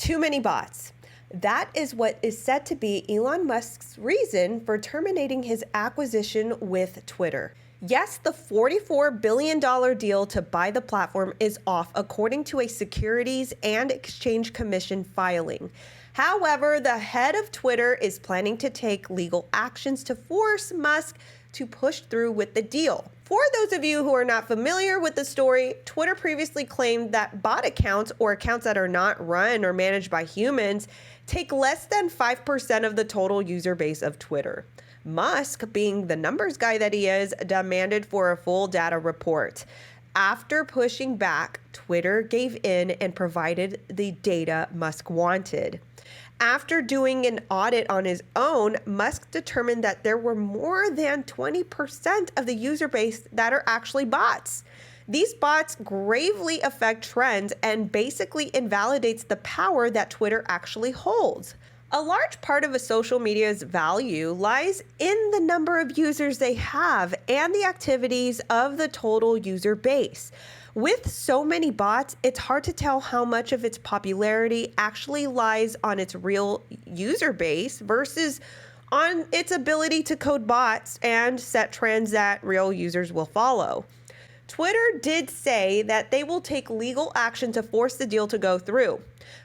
Too many bots. That is what is said to be Elon Musk's reason for terminating his acquisition with Twitter. Yes, the $44 billion deal to buy the platform is off, according to a Securities and Exchange Commission filing. However, the head of Twitter is planning to take legal actions to force Musk to push through with the deal. For those of you who are not familiar with the story, Twitter previously claimed that bot accounts, or accounts that are not run or managed by humans, take less than 5% of the total user base of Twitter. Musk, being the numbers guy that he is, demanded for a full data report. After pushing back, Twitter gave in and provided the data Musk wanted. After doing an audit on his own, Musk determined that there were more than 20% of the user base that are actually bots. These bots gravely affect trends and basically invalidates the power that Twitter actually holds. A large part of a social media's value lies in the number of users they have and the activities of the total user base. With so many bots, it's hard to tell how much of its popularity actually lies on its real user base versus on its ability to code bots and set trends that real users will follow. Twitter did say that they will take legal action to force the deal to go through.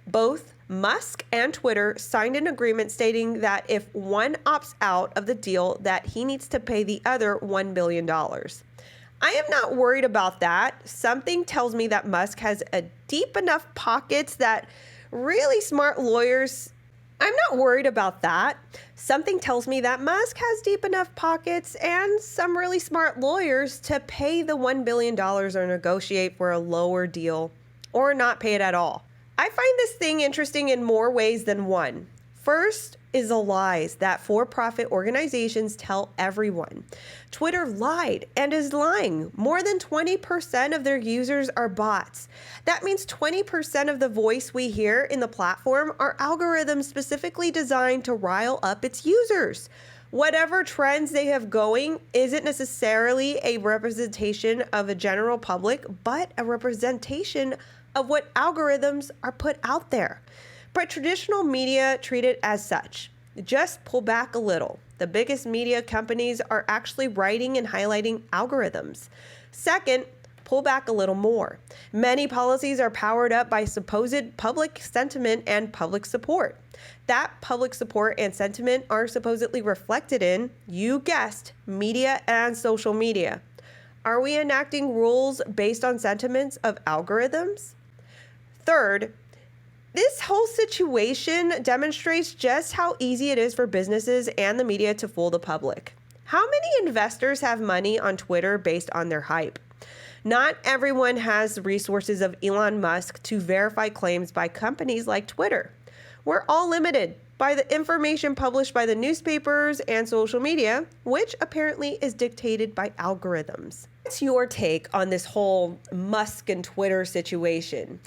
Both Musk and Twitter signed an agreement stating that if one opts out of the deal, that he needs to pay the other $1 billion. I am not worried about that. Something tells me that Musk has a deep enough pockets that really smart lawyers. I'm not worried about that. Something tells me that Musk has deep enough pockets and some really smart lawyers to pay the $1 billion or negotiate for a lower deal or not pay it at all. I find this thing interesting in more ways than one. First is the lies that for-profit organizations tell everyone. Twitter lied and is lying. More than 20% of their users are bots. That means 20% of the voice we hear in the platform are algorithms specifically designed to rile up its users. Whatever trends they have going isn't necessarily a representation of a general public, but a representation of what algorithms are put out there. But traditional media treat it as such. Just pull back a little. The biggest media companies are actually writing and highlighting algorithms. Second, pull back a little more. Many policies are powered up by supposed public sentiment and public support. That public support and sentiment are supposedly reflected in, you guessed, media and social media. Are we enacting rules based on sentiments of algorithms? Third, this whole situation demonstrates just how easy it is for businesses and the media to fool the public. How many investors have money on Twitter based on their hype? Not everyone has the resources of Elon Musk to verify claims by companies like Twitter. We're all limited by the information published by the newspapers and social media, which apparently is dictated by algorithms. What's your take on this whole Musk and Twitter situation?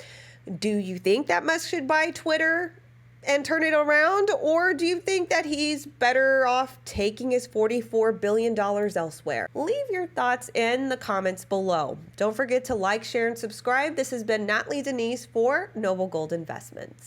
Do you think that Musk should buy Twitter and turn it around? Or do you think that he's better off taking his $44 billion elsewhere? Leave your thoughts in the comments below. Don't forget to like, share, and subscribe. This has been Natalie Denise for Noble Gold Investments.